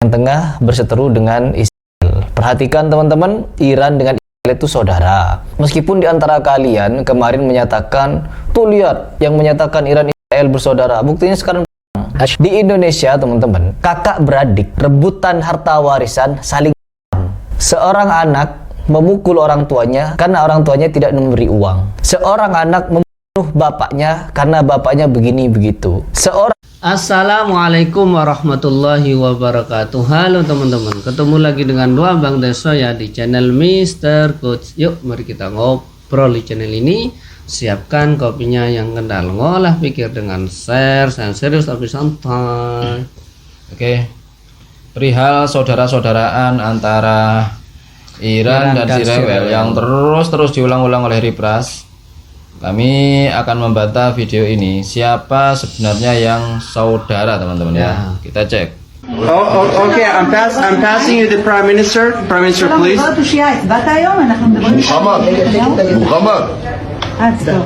yang tengah berseteru dengan Israel. Perhatikan teman-teman, Iran dengan Israel itu saudara. Meskipun di antara kalian kemarin menyatakan, tuh lihat yang menyatakan Iran Israel bersaudara, buktinya sekarang di Indonesia teman-teman, kakak beradik rebutan harta warisan saling. Seorang anak memukul orang tuanya karena orang tuanya tidak memberi uang. Seorang anak membunuh bapaknya karena bapaknya begini begitu. Assalamualaikum warahmatullahi wabarakatuh. Halo teman-teman, ketemu lagi dengan dua Bang Deso ya di channel Mr. Coach. Yuk mari kita ngobrol di channel ini. Siapkan kopinya yang kendal, ngolah pikir dengan share, serius tapi santai. Oke, perihal saudara-saudaraan antara Iran dan Sirewel yang terus diulang-ulang oleh Ripras, kami akan membantah video ini. Siapa sebenarnya yang saudara, teman-teman ya? Kita cek. Okay, I'm passing you the Prime Minister. Prime Minister, please.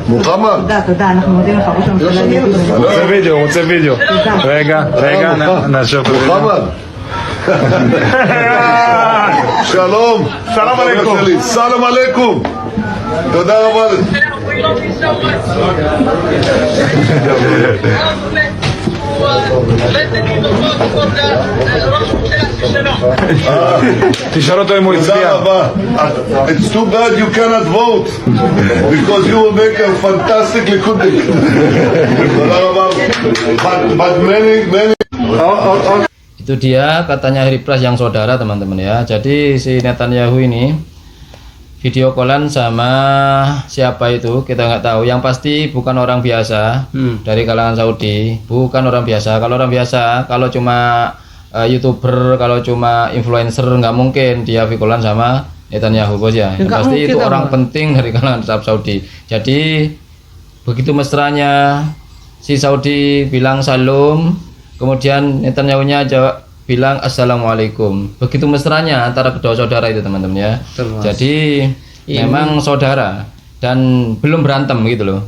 מוחמד, תודה, אנחנו מודים לך, ראש הממשלה. רוצה וידאו. רגע, נאשר את הוידאו. מוחמד. שלום. סלאם עליכום. סלאם עליכום. תודה רבה. תשאל אותו אם הוא הצביע. It's too bad you cannot vote because you will make a fantastic liquidity. תודה רבה. But many. Itu dia katanya Ripras yang saudara, teman-teman ya. Jadi si Netanyahu ini video callan sama siapa itu kita nggak tahu. Yang pasti bukan orang biasa dari kalangan Saudi, bukan orang biasa. Kalau orang biasa, kalau cuma YouTuber, kalau cuma influencer, nggak mungkin dia video callan sama Netanyahu, bos ya. Yang pasti itu orang penting dari kalangan Arab Saudi. Jadi begitu mesranya si Saudi bilang salam, kemudian Netanyahu-nya jawab bilang assalamualaikum. Begitu mesranya antara kedua saudara itu, teman-teman ya. Jadi memang saudara dan belum berantem gitu loh.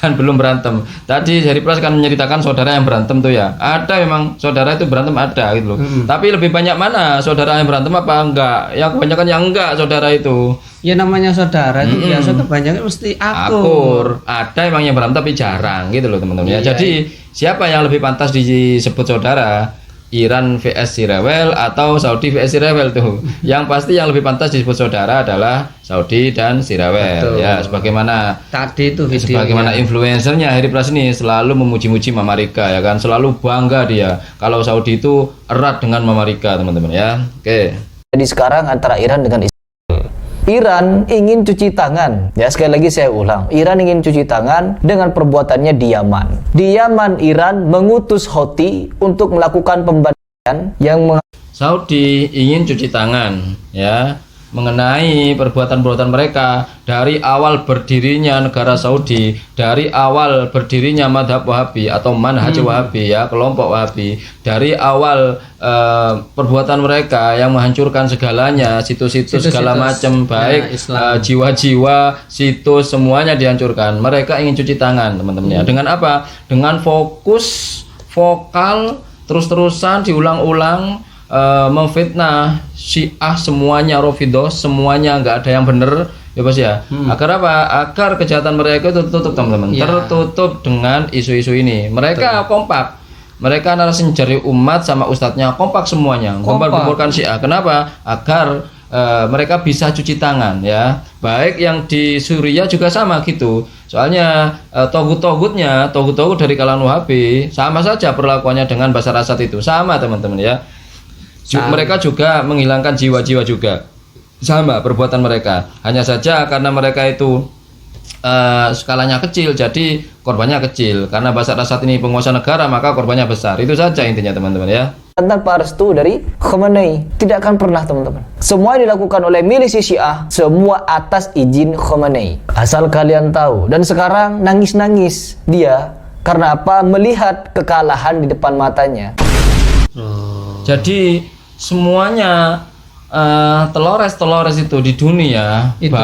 Dan belum berantem. Tadi dari Pras kan menceritakan saudara yang berantem tuh ya. Ada memang saudara itu berantem, ada gitu loh. Tapi lebih banyak mana saudara yang berantem apa enggak? Yang kebanyakan yang enggak saudara itu. Ya namanya saudara itu biasa kebanyakan mesti akur. Ada emang yang berantem tapi jarang gitu loh, teman-teman ya. Jadi siapa yang lebih pantas disebut saudara? Iran vs Sirewel atau Saudi vs Sirewel tuh. Yang pasti yang lebih pantas disebut saudara adalah Saudi dan Sirewel. Ya, sebagaimana tadi itu video. Sebagaimana influencernya Ripras ini selalu memuji-muji Mama Rika ya kan, selalu bangga dia kalau Saudi itu erat dengan Mama Rika, teman-teman ya. Oke. Jadi sekarang antara Iran dengan Israel. Iran ingin cuci tangan. Ya, sekali lagi saya ulang. Iran ingin cuci tangan dengan perbuatannya di Yaman. Di Yaman, Iran mengutus Houthi untuk melakukan pembantaian yang Saudi ingin cuci tangan ya mengenai perbuatan-perbuatan mereka dari awal berdirinya negara Saudi, dari awal berdirinya madhab Wahabi atau manhaj Wahabi ya, kelompok Wahabi, dari awal perbuatan mereka yang menghancurkan segalanya, situs-situs segala macam, baik jiwa-jiwa, situs, semuanya dihancurkan. Mereka ingin cuci tangan, teman-teman ya. Dengan apa? Dengan fokus, vokal, terus-terusan diulang-ulang, memfitnah Syiah semuanya, Rafidhah semuanya, nggak ada yang bener ya bos ya. Agar apa? Agar kejahatan mereka itu tertutup, teman-teman. Tertutup dengan isu-isu ini. Mereka kompak, mereka narasi mencari umat sama ustadznya kompak semuanya, kumpulkan Syiah. Kenapa? Agar mereka bisa cuci tangan ya. Baik yang di Suriah juga sama gitu. Soalnya togut-togut dari kalangan Wahabi sama saja perlakuannya dengan Bashar Assad itu, sama teman-teman ya. Mereka juga menghilangkan jiwa-jiwa juga, sama perbuatan mereka. Hanya saja karena mereka itu skalanya kecil, jadi korbannya kecil. Karena Bashar Assad ini penguasa negara, maka korbannya besar. Itu saja intinya, teman-teman ya. Tanpa restu dari Khamenei, tidak akan pernah, teman-teman. Semua dilakukan oleh milisi Syiah, semua atas izin Khamenei. Asal kalian tahu. Dan sekarang nangis-nangis dia karena apa? Melihat kekalahan di depan matanya. Jadi semuanya telores itu di dunia itu.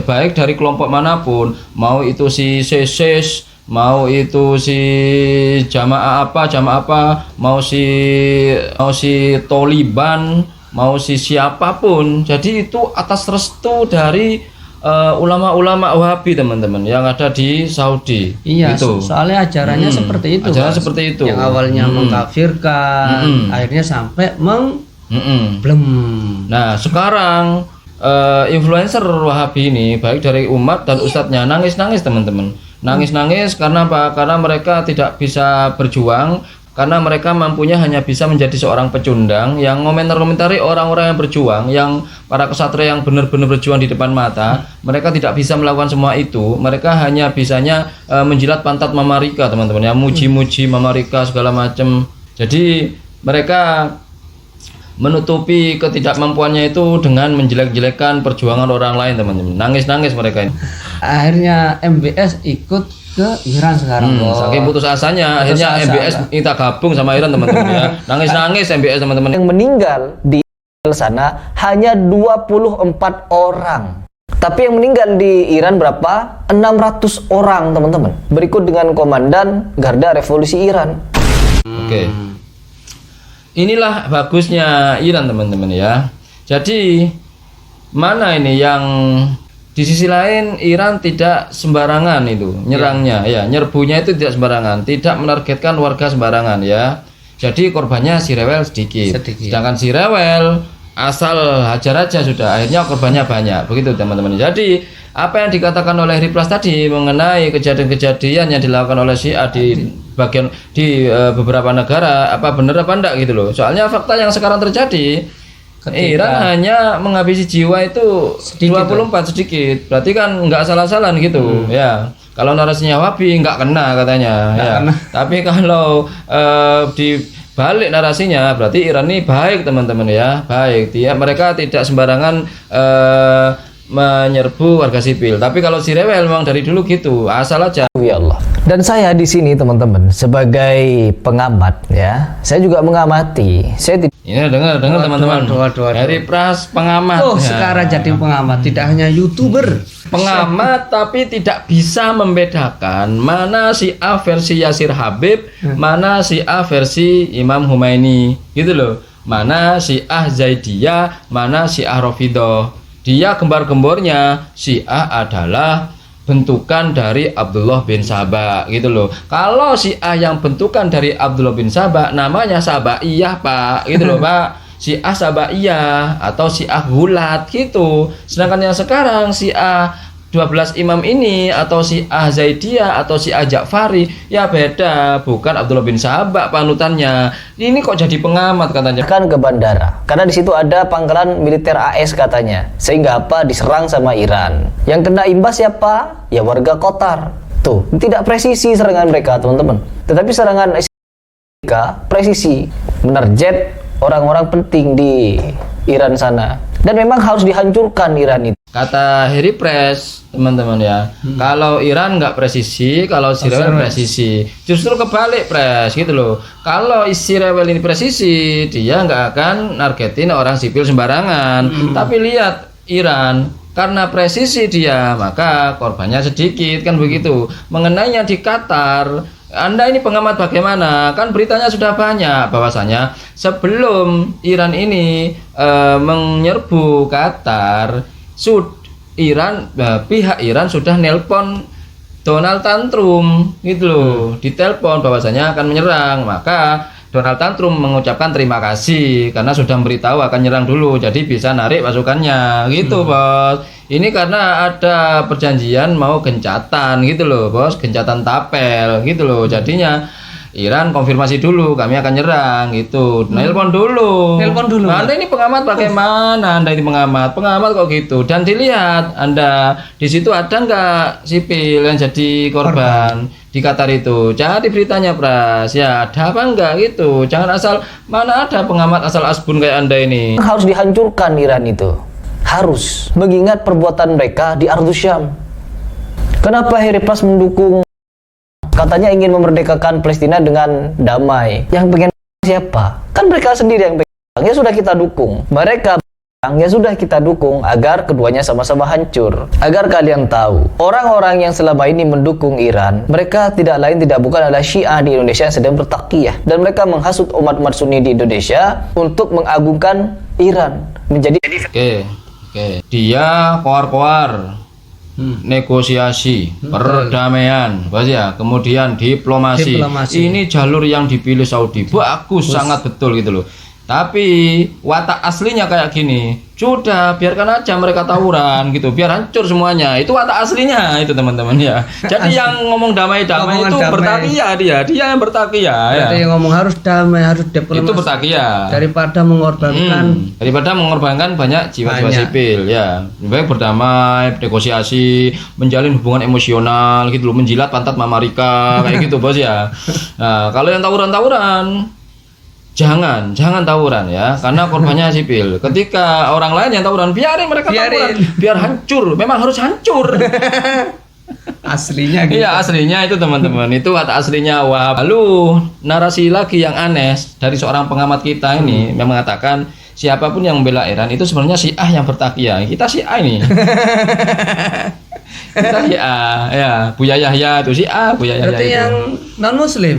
baik dari kelompok manapun, mau itu si CSIS, mau itu si jamaah apa, mau si Taliban, mau si siapapun. Jadi itu atas restu dari ulama-ulama Wahabi teman-teman yang ada di Saudi. Iya, gitu. soalnya ajarannya seperti itu. Ajaran Mas. seperti itu. Yang awalnya mengkafirkan, akhirnya sampai blem. Nah sekarang influencer Wahabi ini baik dari umat dan ustadznya nangis-nangis teman-teman, nangis-nangis karena apa? Karena mereka tidak bisa berjuang, karena mereka mampunya hanya bisa menjadi seorang pecundang yang ngomentari orang-orang yang berjuang, yang para kesatria yang benar-benar berjuang di depan mata. Mereka tidak bisa melakukan semua itu, mereka hanya bisanya menjilat pantat Mama Rika teman-teman, yang muji-muji Mama Rika segala macam. Jadi mereka menutupi ketidakmampuannya itu dengan menjelek-jelekan perjuangan orang lain teman-teman. Nangis-nangis mereka ini. Akhirnya MBS ikut ke Iran sekarang. Saking putus asanya, akhirnya MBS minta gabung sama Iran teman-teman ya. Nangis-nangis MBS teman-teman. Yang meninggal di sana hanya 24 orang. Tapi yang meninggal di Iran berapa? 600 orang teman-teman. Berikut dengan Komandan Garda Revolusi Iran. Oke. Inilah bagusnya Iran teman-teman ya. Jadi mana ini yang di sisi lain Iran tidak sembarangan itu nyerangnya ya, nyerbunya itu tidak sembarangan, tidak menargetkan warga sembarangan ya. Jadi korbannya si rewel sedikit. Sedangkan si rewel asal hajar aja sudah, akhirnya korbannya banyak. Begitu teman-teman. Jadi apa yang dikatakan oleh Riplas tadi mengenai kejadian-kejadian yang dilakukan oleh Syiah di beberapa negara, apa benar apa enggak gitu loh. Soalnya fakta yang sekarang terjadi, Iran hanya menghabisi jiwa itu sedikit, 24 sedikit. Berarti kan nggak salah-salah gitu ya. Kalau narasinya Wahabi nggak kena katanya ya. Tapi kalau di balik narasinya berarti Iran ini baik teman-teman ya, baik. Mereka tidak sembarangan menyerbu warga sipil. Tapi kalau si rewel memang dari dulu gitu, asal aja. Ya Allah. Dan saya di sini teman-teman sebagai pengamat ya, saya juga mengamati. Saya tidak. Ini dengar teman-teman. Dari Pras pengamat. Oh, sekarang jadi pengamat, tidak hanya YouTuber. Pengamat tapi tidak bisa membedakan mana si A versi Yasir Habib, mana si A versi Imam Humaini, gitu loh. Mana si A Zaidiyah, mana si A Rafidah. Dia gembar-gembornya Syiah adalah bentukan dari Abdullah bin Sabah gitu loh. Kalau Syiah yang bentukan dari Abdullah bin Sabah namanya Sabaiyah Pak gitu loh Pak. Syiah Sabaiyah atau Syiah Gulat gitu. Sedangkan yang sekarang Syiah 12 imam ini atau Syiah Zaidiyah atau Syiah Ja'fari ya beda, bukan Abdullah bin Sabah panutannya. Ini kok jadi pengamat katanya. Kan ke bandara karena di situ ada pangkalan militer AS katanya, sehingga apa diserang sama Iran. Yang kena imbas siapa? Ya warga Qatar. Tuh, tidak presisi serangan mereka teman-teman. Tetapi serangan mereka presisi, menerjet orang-orang penting di Iran sana. Dan memang harus dihancurkan Iran itu. Kata Harry Press teman-teman ya, kalau Iran nggak presisi, kalau si rewel presisi. Justru kebalik Press gitu loh. Kalau si rewel ini presisi, dia nggak akan nargetin orang sipil sembarangan. Tapi lihat Iran, karena presisi dia, maka korbannya sedikit kan begitu. Mengenai yang di Qatar, Anda ini pengamat bagaimana? Kan beritanya sudah banyak bahwasanya sebelum Iran ini menyerbu Qatar, pihak Iran sudah nelpon Donald Trump gitu loh, ditelepon bahwasanya akan menyerang. Maka Donald Trump mengucapkan terima kasih karena sudah memberitahu akan nyerang dulu, jadi bisa narik pasukannya gitu bos. Ini karena ada perjanjian mau gencatan gitu loh bos, gencatan tapel gitu loh. Jadinya Iran konfirmasi dulu, kami akan nyerang gitu. Nelpon dulu. Anda ini pengamat bagaimana? Anda ini pengamat kok gitu. Dan dilihat Anda di situ ada nggak sipil yang jadi korban di Qatar itu? Cari beritanya Pras. Ya ada apa enggak gitu. Jangan asal, mana ada pengamat asal asbun kayak Anda ini. Harus dihancurkan Iran itu. Harus. Mengingat perbuatan mereka di Ardus Syam. Kenapa Harry Pras mendukung? Katanya ingin memerdekakan Palestina dengan damai. Yang pengen siapa? Kan mereka sendiri yang pengen. Ya sudah kita dukung. Mereka ya sudah kita dukung agar keduanya sama-sama hancur. Agar kalian tahu, orang-orang yang selama ini mendukung Iran, mereka tidak lain tidak bukan adalah Syiah di Indonesia yang sedang bertakiyah, dan mereka menghasut umat-umat Sunni di Indonesia untuk mengagungkan Iran menjadi Oke. Dia koar-koar negosiasi, perdamaian, Bos ya. Kemudian diplomasi. Ini jalur yang dipilih Saudi. Bagus, sangat betul gitu loh. Tapi watak aslinya kayak gini, sudah biarkan aja mereka tawuran gitu, biar hancur semuanya. Itu watak aslinya itu teman-teman ya. Jadi yang ngomong damai-damai itu bertakiyah dia yang bertakiyah ya. Jadi yang ngomong harus damai, harus diplomasi. Itu bertakiyah. Daripada mengorbankan banyak jiwa-jiwa sipil ya. Lebih baik berdamai, negosiasi, menjalin hubungan emosional gitu loh, menjilat pantat Mama Rika kayak gitu, Bos ya. Nah, kalau yang tawuran-tawuran jangan tawuran ya, karena korbannya sipil. Ketika orang lain yang tawuran, biarin mereka tawuran, biar hancur. Memang harus hancur. aslinya gitu. Iya, aslinya itu teman-teman, itu watak aslinya Wahab. Lalu narasi lagi yang aneh dari seorang pengamat kita ini yang mengatakan siapapun yang membela Iran itu sebenarnya Syiah yang bertakiyah. Kita Syiah ini. Kita Syiah ya, Buya Yahya itu Syiah, Buya Yahya. Berarti itu. yang non muslim.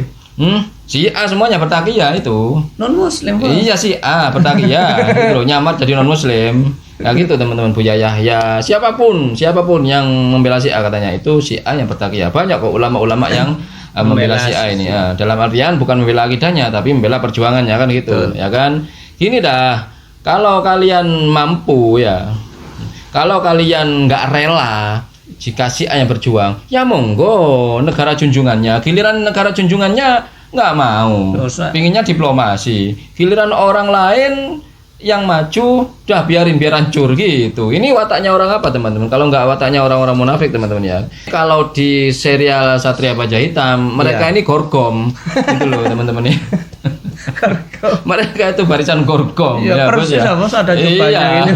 Syiah semuanya bertakiyah itu. Non muslim. Iya Syiah bertakiyah. Gitu loh, nyamar jadi non muslim. Ya gitu teman-teman, Buya Yahya, siapapun yang membela Syiah katanya itu Syiah yang bertakiyah. Banyak kok ulama-ulama yang membela Syiah ini ya. Dalam artian bukan membela akidahnya tapi membela perjuangannya kan gitu. Ya kan? Gini dah. Kalau kalian mampu ya. Kalau kalian nggak rela jika Syiah yang berjuang, ya monggo negara junjungannya. Giliran negara junjungannya nggak mau, pinginnya diplomasi. Giliran orang lain yang maju, udah biar hancur gitu. Ini wataknya orang apa teman-teman? Kalau nggak wataknya orang-orang munafik teman-teman ya. Kalau di serial Satria Baja Hitam, mereka ini gorgom, gitu loh teman-teman ya. Mereka itu barisan gorgom, ya Bos ya. Bos ada jubahnya ini.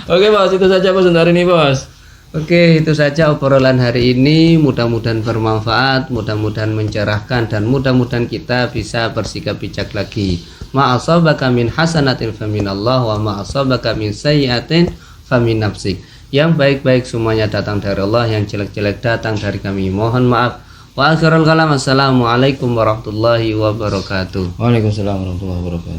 Oke Bos, itu saja Bos untuk hari ini Bos. Oke, itu saja obrolan hari ini. Mudah-mudahan bermanfaat, mudah-mudahan mencerahkan, dan mudah-mudahan kita bisa bersikap bijak lagi. Ma'asabaka min hasanatin faminallah wa ma'asabaka min sayyiatin famin nafsik. Yang baik-baik semuanya datang dari Allah, yang jelek-jelek datang dari kami. Mohon maaf. Wa akhirul kalam. Assalamualaikum warahmatullahi wabarakatuh. Waalaikumsalam warahmatullahi wabarakatuh.